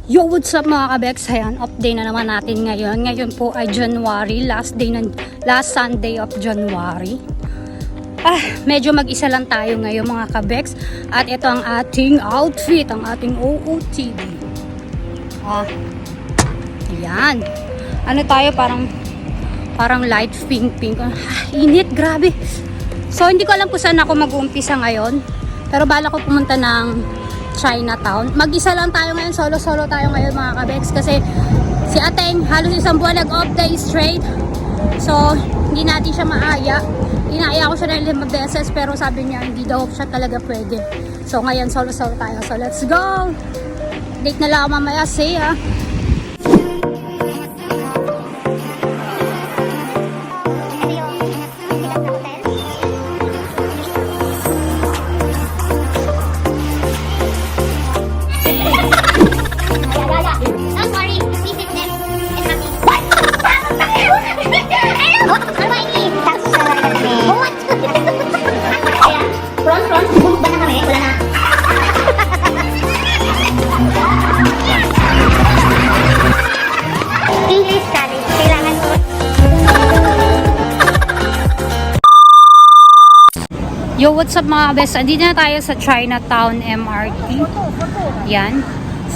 Yo, what's up mga kabeks? Ayan, update na naman natin ngayon. Ngayon po ay January, last Sunday of January. Medyo mag-isa lang tayo ngayon mga kabeks. At ito ang ating outfit, ang ating OOTD. Ayan. Ano tayo, parang light pink. Init, grabe. So, hindi ko alam kung saan ako mag-uumpisa ngayon. Pero bala ko pumunta ng Chinatown. Mag-isa lang tayo ngayon, solo tayo ngayon mga kabeks kasi si Ateng halos isang buwan nag-off day straight. So, hindi natin siya maaya. Inaaya ko siya ng 5 beses pero sabi niya hindi daw siya talaga pwede. So, ngayon solo tayo. So, let's go! Date na lang ako mamaya. See ya! Yo, what's up mga best? Andito na tayo sa Chinatown MRT. Yan.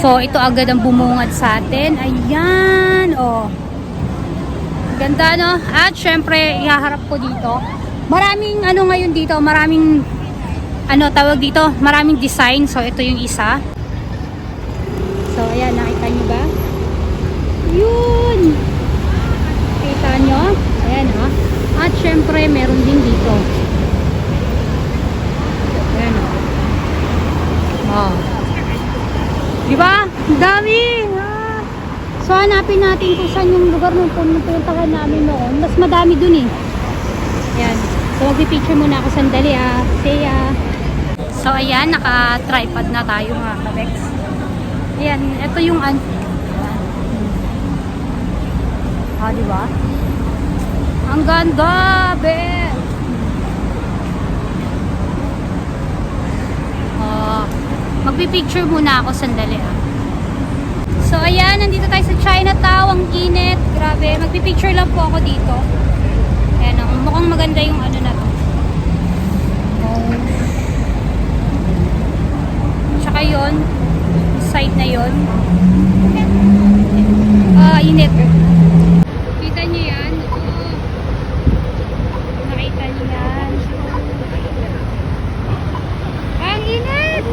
So, ito agad ang bumungad sa atin. Ayan. Oh. Ganda, no? At syempre, ihaharap ko dito. Maraming ngayon dito. Maraming tawag dito. Maraming design. So, ito yung isa. So, ayan. Nakita nyo ba? Yun. Kita nyo? Ayan, oh. At syempre, meron din dito. Diba? Dami! So, hanapin natin kung saan yung lugar nung puntahan namin noon. Mas madami dun eh. Ayan. So, mag-picture muna ako sandali ah. Say ah. So, ayan. Naka-tripod na tayo mga kabeks. Ayan. Ito yung diba? Ang ganda! Be! Magpipicture muna ako sandali ah. So ayan, nandito tayo sa Chinatown. Ang init, grabe. Magpipicture lang po ako dito. Ayan, mukhang maganda yung na to. Tsaka yun, side na yun. Init. Kita nyo yan? Nakita nyo yan? Ang init!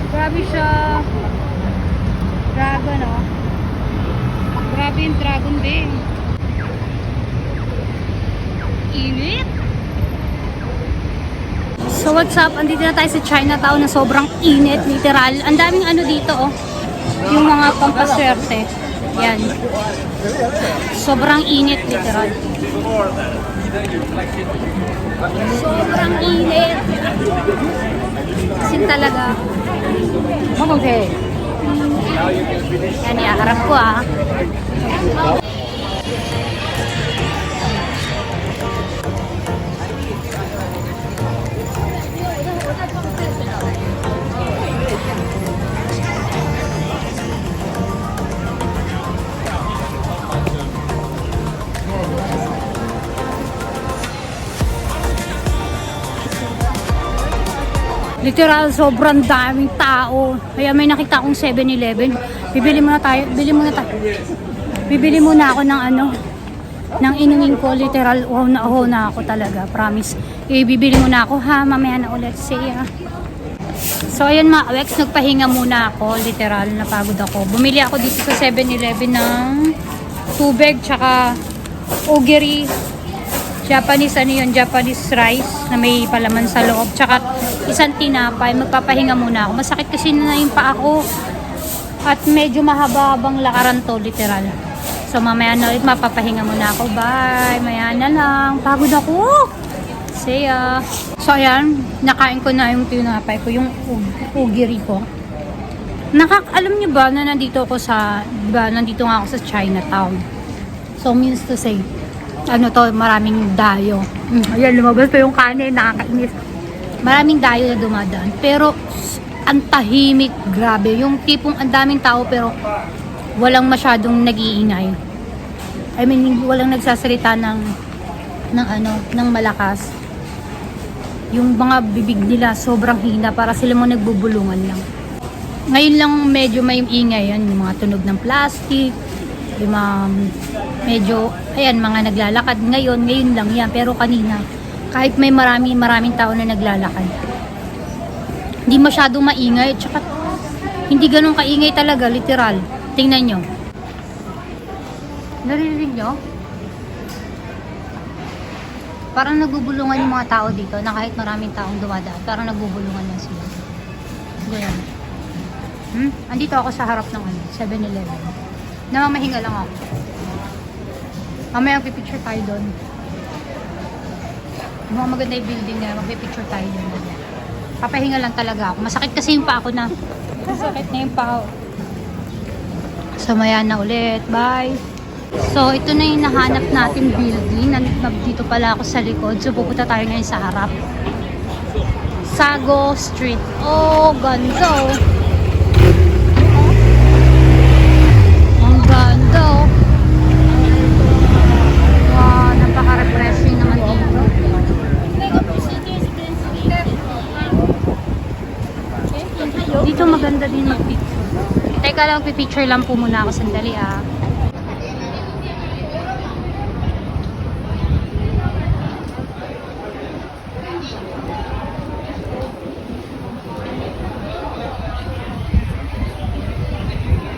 Grabe siya. Dragon, oh. Grabe yung dragon din. Init. So what's up? Andito na tayo sa Chinatown na sobrang init, literal. Ang daming dito, oh. Yung mga pampaswerte. Yan. Sobrang init, literal. Sobrang init. Sin talaga. Okay. Yan, iharap ko ah. Literal, sobrang daming tao. Kaya may nakita akong 7-Eleven. Bibili muna ako ng ng inumin ko. Literal, uhaw na ako talaga. Promise. Bibili muna ako ha. Mamaya na ulit. See ya. So, ayan mga Wex. Nagpahinga muna ako. Literal, napagod ako. Bumili ako dito sa 7-Eleven ng tubig. Tsaka ogiri. Japanese Japanese rice na may palaman sa loob. Tsaka isang tinapay. Magpapahinga muna ako. Masakit kasi na yung paa ko. At medyo mahaba-habang lakaran to, literal. So mamaya na ulit mapapahinga muna ako. Bye! Maya na lang. Pagod ako. See ya. So ayan, nakain ko na yung tinapay ko, yung ugiri ko. Alam niyo ba na nandito nga ako sa Chinatown. So means to say, maraming dayo. Ayan, lumabas pa yung kanin, nakakainis. Maraming dayo na dumadaan. Pero ang tahimik, grabe. Yung tipong ang daming tao pero walang masyadong nag-iingay. I mean, walang nagsasalita ng malakas. Yung mga bibig nila sobrang hina para sila mo nagbubulungan lang. Ngayon lang medyo may ingay yan, yung mga tunog ng plastic, yung mga medyo, ayan, mga naglalakad. Ngayon lang yan. Pero kanina, kahit may maraming tao na naglalakad, hindi masyadong maingay. Tsaka, hindi ganun kaingay talaga, literal. Tingnan nyo. Naririnig nyo? Parang nagbubulungan yung mga tao dito na kahit maraming taong dumadaan, parang nagbubulungan lang sila. Ganyan. Andito ako sa harap ng 7-Eleven. Namamahinga lang ako. Mamaya magpipicture tayo doon. Yung mga maganda yung building na magpipicture tayo doon. Papahinga lang talaga ako. Masakit kasi yung paa ko na. Masakit na yung paa. So maya na ulit. Bye! So ito na yung nahanap natin building. Dito pala ako sa likod. So pupunta tayo ngayon sa harap. Sago Street. Oh, ganda oh. Ang ganda oh. Wow, napaka-refreshing naman dito. Dito maganda din mag-picture. Teka lang, pipicture lang po muna ako sandali ah.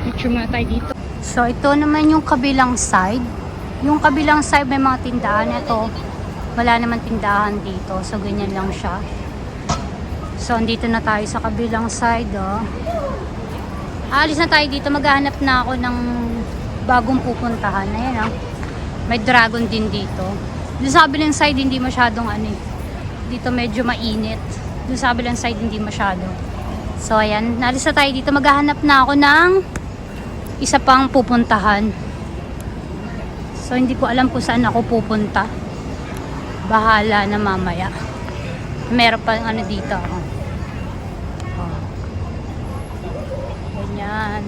Picture muna tayo dito. So ito naman yung kabilang side. Yung kabilang side may mga tindahan. Ito, wala naman tindahan dito. So ganyan lang siya. So andito na tayo sa kabilang side oh. Aalis na tayo dito. Maghahanap na ako ng bagong pupuntahan. Ayan oh. May dragon din dito. Doon sa kabilang side hindi masyadong dito medyo mainit. Doon sa kabilang side hindi masyado. So ayan, naalis na tayo dito. Maghahanap na ako ng isa pang pupuntahan. So hindi ko alam kung saan ako pupunta. Bahala na mamaya. Meron pa dito oh. Ganyan.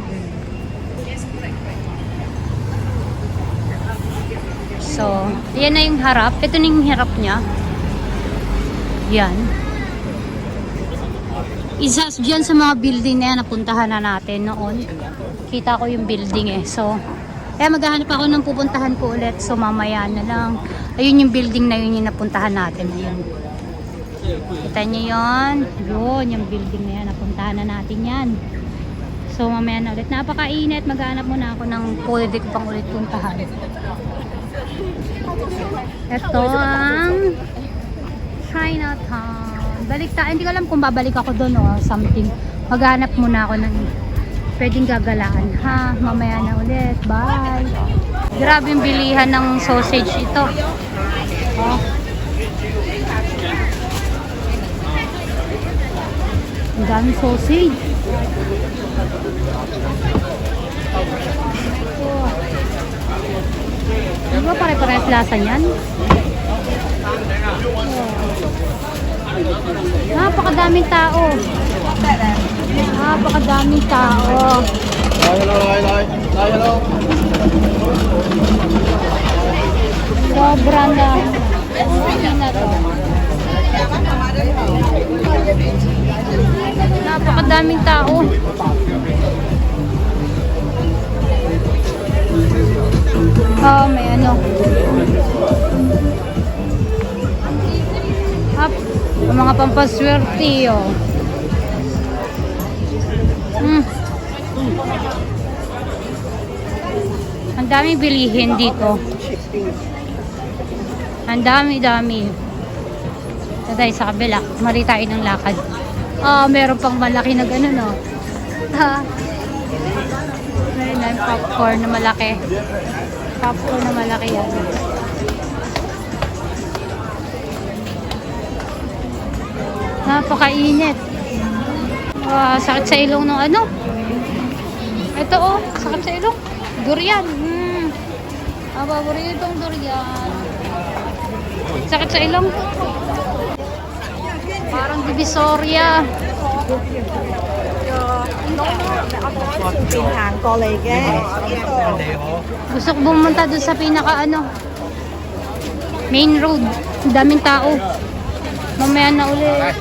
So, yan na yung harap. Ito na yung harap niya. Yan. Isa dyan sa mga building na yan, napuntahan na natin noon. Kita ko yung building eh. So, kaya maghahanap ako ng pupuntahan ko ulit. So, mamaya na lang. Ayun yung building na yun yung napuntahan natin. Ayun. Kita nyo yun? Yun, yung building na yan. Napuntahan na natin yan. So, mamaya na ulit. Napakainit. Maghahanap muna ako ng pwede ko pang ulit puntahan. Ito ang Chinatown. Balik tayo. Hindi ko alam kung babalik ako doon o something. Maghanap muna ako ng pwedeng gagalaan. Ha? Mamaya na ulit. Bye! Grabe yung bilihan ng sausage ito. Oh. Ang daming sausage. Oh. Di ba pare-parehas lasa niyan? Napakadaming tao. Napakadaming tao. Sobra na. Hindi na to. Napakadaming tao. Oh, may ang mga pampaswerte oh. Ang daming bilihin dito. Ang dami. Ito tayo sa kabila. Mari tayo ng lakad. Meron pang malaki na gano'n oh. Meron na yung popcorn na malaki. Popcorn na malaki yan. Napakainit. Sakit sa ilong ng ano. Ito oh, sakit sa ilong. Durian. Paborito itong durian. Sakit sa ilong. Parang Divisoria. 變行過嚟嘅。Gusto ko bumunta doon sa pinaka main road. Daming tao. Mamaya na ulit.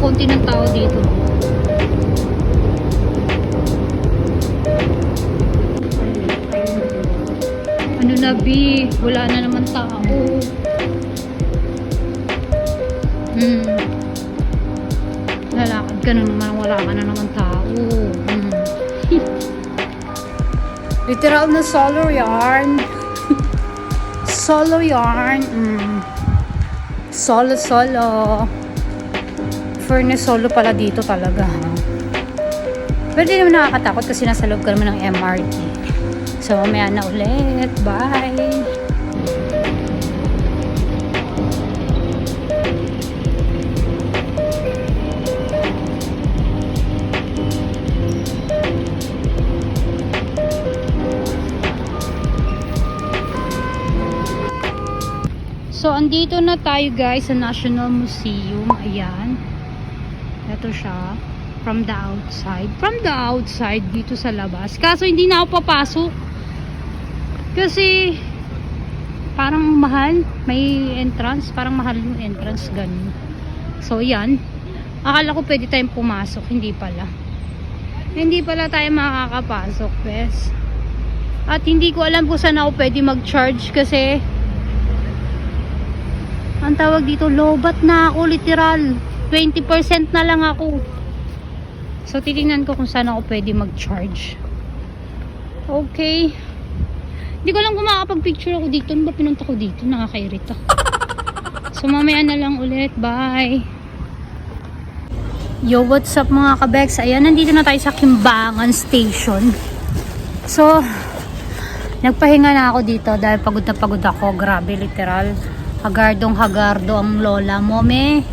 Konti ng tao dito. Ano na, B? Wala na naman tao. Lalakad ka na naman, wala ka na naman tao. Literal na solo yarn. Solo yarn. Solo. Furnace solo pala dito talaga. Pero di naman nakakatakot kasi nasa loob ka naman ng MRT. So mamaya na ulit. Bye! So andito na tayo guys sa National Museum. Ayan. Ito siya. From the outside. From the outside dito sa labas. Kaso hindi na ako papasok. Kasi parang mahal. May entrance. Parang mahal yung entrance. Ganun. So yan. Akala ko pwede tayong pumasok. Hindi pala. Hindi pala tayo makakapasok. Bes. At hindi ko alam kung saan ako pwede mag-charge. Kasi ang tawag dito, lobat na ako. Literal. 20% na lang ako. So, titingnan ko kung saan ako pwede mag-charge. Okay. Hindi ko lang kung makakapag-picture ako dito. Ano ba pinunta ko dito? Nakakairita. So, mamaya na lang ulit. Bye. Yo, what's up mga kabex? Ayan, nandito na tayo sa Kimbangan Station. So, nagpahinga na ako dito dahil pagod na pagod ako. Grabe, literal. Hagardo ang lola mo, me.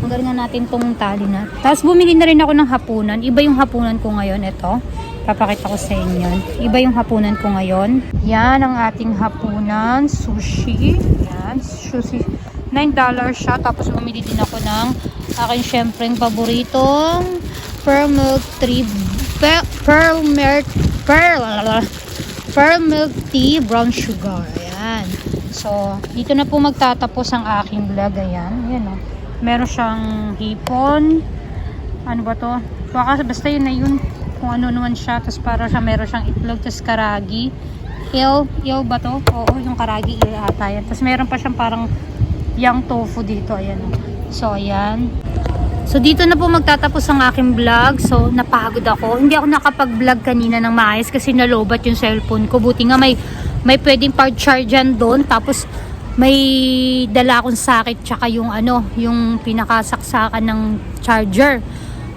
Magaling na natin tong tali na. Tapos bumili na rin ako ng hapunan. Iba yung hapunan ko ngayon. Ito. Papakita ko sa inyo. Iba yung hapunan ko ngayon. Yan ang ating hapunan. Sushi. Yan. Sushi. $9 siya. Tapos bumili din ako ng aking syempreng paboritong pearl milk tea brown sugar. Ayan. So, dito na po magtatapos ang aking vlog. Ayan. Ayan o. Meron siyang hipon. Ano ba to? Basta yun na yun. Kung ano naman siya. Tapos para siya meron siyang itlog. Tapos karagi. Il ba to? Oo, yung karagi il ata yan. Tapos meron pa siyang parang young tofu dito. Ayan o. So, ayan. So, dito na po magtatapos ang aking vlog. So, napagod ako. Hindi ako nakapag-vlog kanina ng maayos kasi nalobat yung cellphone ko. Buti nga may pwedeng part-charge dyan doon. Tapos, may dala akong sakit tsaka yung yung pinakasaksakan ng charger.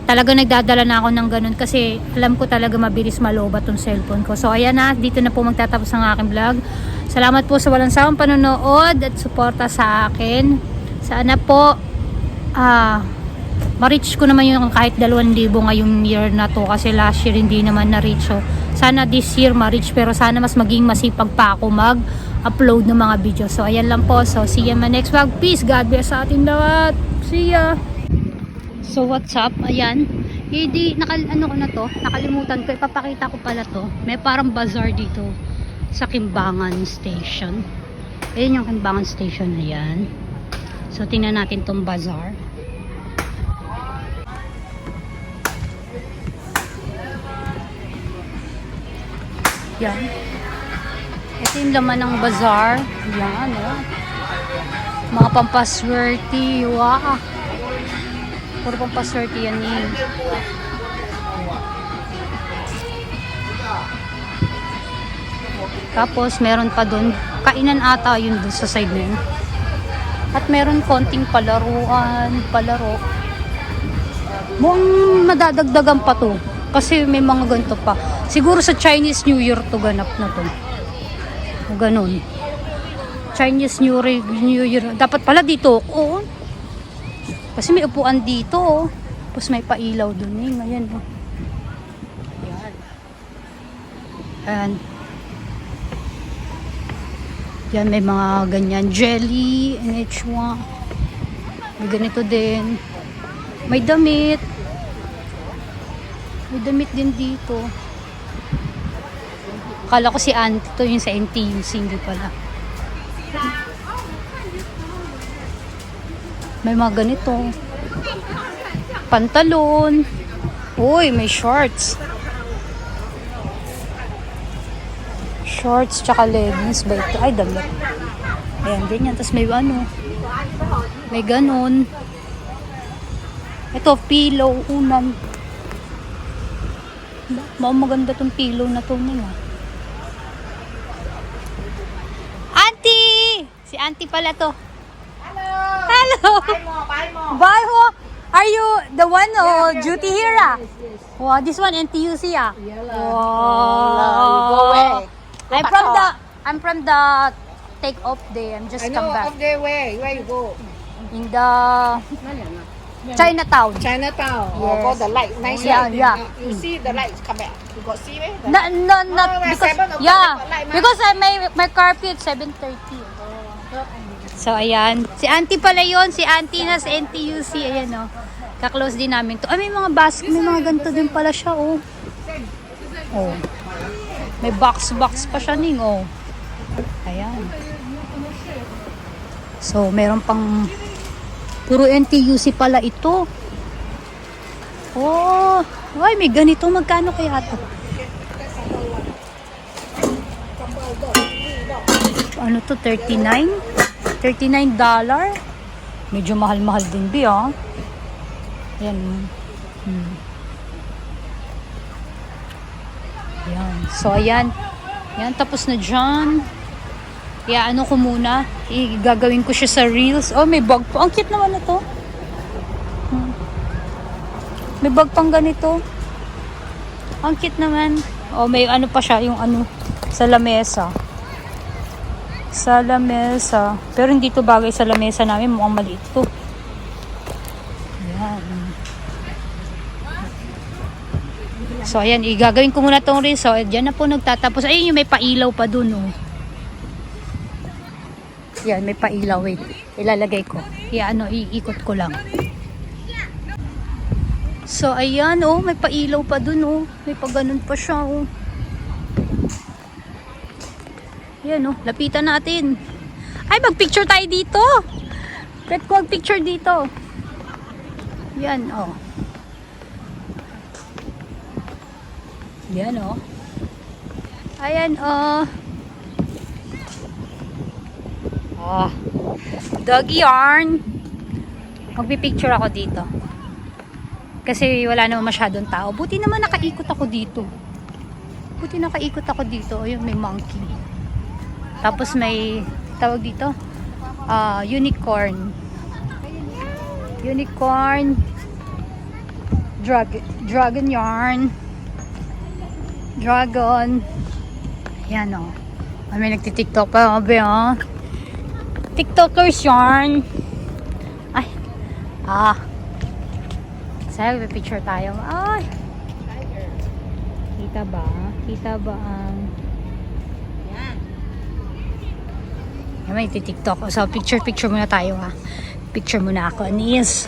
Talaga nagdadala na ako ng ganun kasi alam ko talaga mabilis malobat tong cellphone ko. So ayan na, dito na po magtatapos ang aking vlog. Salamat po sa walang sawang panonood at suporta sa akin. Sana po ma-reach ko naman yung kahit 2,000 ngayong year na to kasi last year hindi naman na-reach. So sana this year ma-reach pero sana mas maging masipag pa ako mag-upload ng mga video. So ayan lang po. So see you in my next vlog. Peace. God bless sa ating lahat. See ya. So what's up? Ayan. Hindi nakalimutan ko. Ipapakita ko pala to. May parang bazaar dito sa Kimbangan Station. Ayan yung Kimbangan Station na yan. So tingnan natin tong bazaar. Yan. Ito yung laman ng bazaar. Yan, oh. Mga pampaswerte. Wow. Puro pampaswerte yan eh. Tapos meron pa dun, kainan ata yun dun sa side na yun. At meron konting palaro. Mukhang madadagdagan pa to. Kasi may mga ganito pa. Siguro sa Chinese New Year to ganap na to. O ganun. Chinese New Year. Dapat pala dito. Oo. Kasi may upuan dito. Oh. Tapos may pailaw dun eh. Ayan. Oh. Ayan. Yan may mga ganyan. Jelly. NH1. May ganito din. May damit. May damit din dito. Akala ko si auntie to yung sa NTUC. Hindi pala. May mga ganito. Pantalon. Uy, may shorts. Shorts tsaka leggings ba ito? Ay, damit. Ayan, ganyan. Tapos may ano. May ganon. Ito, pillow, unan. Maganda tong pillow na to niya. Auntie! Si auntie pala to. Hello! Buy more. Bye ho! Are you the one duty here? Yes. Wow, this one NTUC ah? Yeah. Wow. Go away. I'm from the take off day. I'm just I know come back. of the way. Where you go? In the Chinatown. Chinatown. Yes. Or go the light. Nice Yeah, light. yeah. You see the lights come back. You got see where? Not Oh, because 7 o'clock, yeah, light, man. because my curfew at 7:30. So ayan, si auntie pala yon, si auntie na sa NTUC, ayan oh. Ka-close din namin to. Ay, may mga basket, may mga ganito din pala siya oh. Oh. May box pa siya ning oh. Ayan. So, meron pang puro NTUC pala ito. Oh, ay may ganito, magkano kaya ito? Ano to, 39? $39? Medyo mahal-mahal din bi ah. Ayan. Ayan. So ayan. Ayan, tapos na dyan. Kaya ano ko muna, gagawin ko siya sa reels. Oh, may bag po. Ang cute naman na to. May bag pang ganito. Ang cute naman. Oh, may ano pa siya, yung ano, sa lamesa. Sa lamesa. Pero hindi to bagay sa lamesa namin. Mukhang maliit to. Ayan. So, ayan. Igagawin ko muna tong reels. So, dyan na po nagtatapos. Ayun yung may pailaw pa dun, oh. Yan, may pailaw. Wait. Ilalagay ko. Iikot ko lang. So, ayan, oh. May pailaw pa dun, oh. May pagganon pa siya, oh. Ayan, oh. Lapitan natin. Ay, mag-picture tayo dito. Pwede ko mag-picture dito. Yan, oh. Yan, oh. Ayan, oh. Oh, doggy yarn. Magpipicture ako dito. Kasi wala naman masyadong tao. Buti naman nakaikot ako dito. Ayun, may monkey. Tapos may tawag dito. Unicorn. Dragon yarn. Dragon. Yan o. May nagtitiktok pa. Oh. TikTokers yarn. Ay. Sige, picture tayo. Ay. Kita ba ang yan. May TikTok. So, picture muna tayo ha. Picture muna ako. Anis.